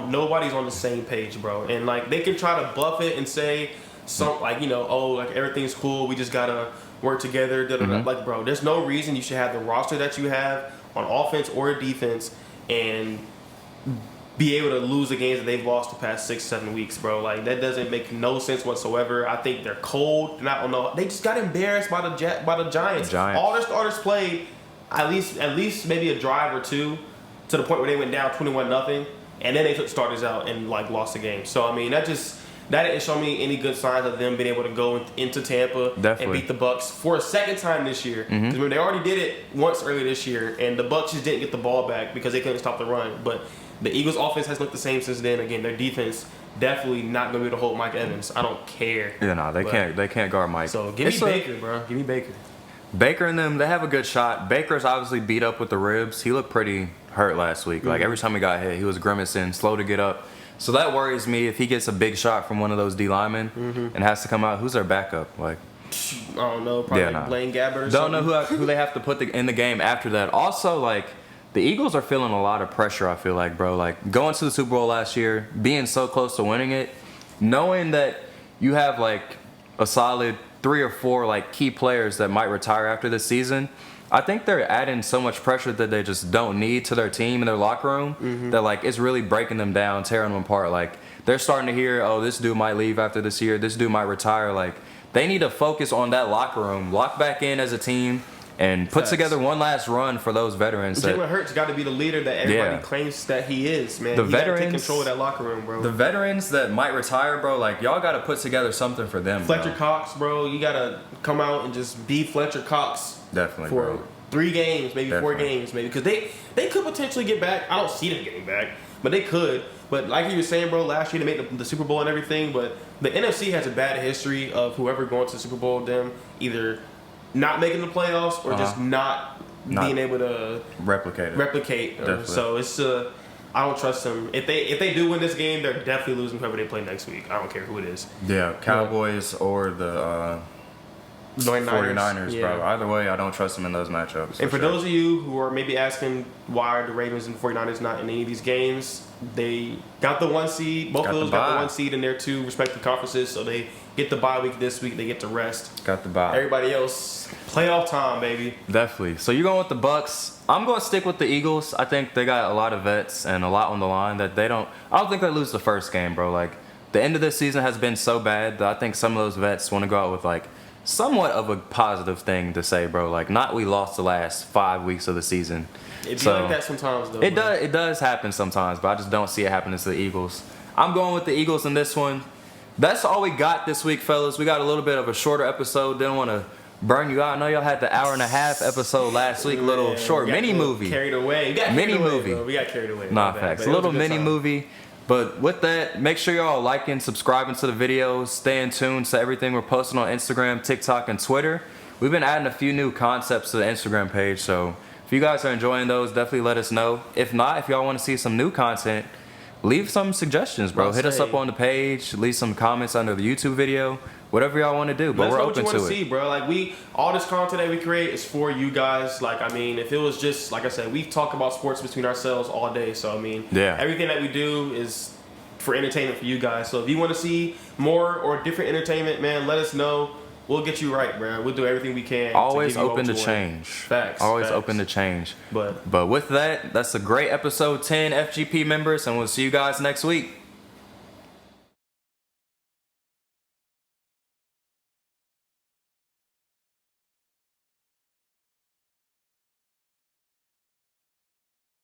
nobody's on the same page, bro. And like they can try to bluff it and say like everything's cool. We just gotta work together. Like, bro, there's no reason you should have the roster that you have on offense or defense and be able to lose the games that they've lost the past 6-7 weeks, bro. Like that doesn't make no sense whatsoever. I think they're cold. They just got embarrassed by the Giants. All their starters played at least maybe a drive or two to the point where they went down 21-0, and then they took starters out and like lost the game. So I mean that didn't show me any good signs of them being able to go into Tampa and beat the Bucs for a second time this year. Because remember, they already did it once earlier this year, and the Bucs just didn't get the ball back because they couldn't stop the run. But the Eagles' offense has looked the same since then. Again, their defense definitely not going to be able to hold Mike Evans. I don't care. Yeah, no, they can't. They can't guard Mike. So give me Baker, bro. Give me Baker. Baker and them, they have a good shot. Baker's obviously beat up with the ribs. He looked pretty hurt last week. Like every time he got hit, he was grimacing, slow to get up. So that worries me if he gets a big shot from one of those D linemen and has to come out. Who's their backup? Like, I don't know. Probably Blaine Gabbert or something. Don't know who they have to put in the game after that. Also, like, the Eagles are feeling a lot of pressure, I feel like, bro. Like, going to the Super Bowl last year, being so close to winning it, knowing that you have, like, a solid 3 or 4, like, key players that might retire after this season, I think they're adding so much pressure that they just don't need to their team and their locker room that, like, it's really breaking them down, tearing them apart. Like, they're starting to hear, oh, this dude might leave after this year, this dude might retire. Like, they need to focus on that locker room, lock back in as a team, and put together one last run for those veterans. Jalen Hurts got to be the leader that everybody claims that he is, man. He got to take control of that locker room, bro. The veterans that might retire, bro, like, y'all got to put together something for them, Fletcher Cox, bro, you got to come out and just be Fletcher Cox. Definitely, for bro. 3 games, maybe 4 games, maybe. Because they could potentially get back. I don't see them getting back, but they could. But like you were saying, bro, last year they made the Super Bowl and everything, but the NFC has a bad history of whoever going to the Super Bowl, them either not making the playoffs or just not being able to replicate. So it's I don't trust them. If they do win this game, they're definitely losing whoever they play next week. I don't care who it is. Yeah, Cowboys or the 49ers, bro. Either way, I don't trust them in those matchups. And for those of you who are maybe asking why are the Ravens and 49ers not in any of these games, they got the 1 seed. Both of those got the 1 seed in their 2 respective conferences, so they get the bye week this week. They get to rest. Got the bye. Everybody else, playoff time, baby. Definitely. So you're going with the Bucs. I'm going to stick with the Eagles. I think they got a lot of vets and a lot on the line that I don't think they lose the first game, bro. Like, the end of this season has been so bad that I think some of those vets want to go out with, like, somewhat of a positive thing to say, bro. Like, not we lost the last 5 weeks of the season. It be like that sometimes, though. It does happen sometimes, but I just don't see it happening to the Eagles. I'm going with the Eagles in this one. That's all we got this week, fellas. We got a little bit of a shorter episode. Didn't want to burn you out. I know y'all had the hour-and-a-half episode last week. Little short mini movie. Carried away. We got carried away. Nah, facts. A little mini movie. But with that, make sure y'all liking, subscribing to the videos, staying tuned to everything we're posting on Instagram, TikTok, and Twitter. We've been adding a few new concepts to the Instagram page, so if you guys are enjoying those, definitely let us know. If not, if y'all want to see some new content, leave some suggestions, bro. Hit us up on the page, leave some comments under the YouTube video. Whatever y'all want to do, but we're open to it. Let us know what you want to see, bro. Like, all this content that we create is for you guys. Like, I mean, if it was just, like I said, we talk about sports between ourselves all day. So, I mean, everything that we do is for entertainment for you guys. So, if you want to see more or different entertainment, man, let us know. We'll get you right, bro. We'll do everything we can. Always open to change. Facts. Always open to change. But with that, that's a great episode 10, FGP members, and we'll see you guys next week.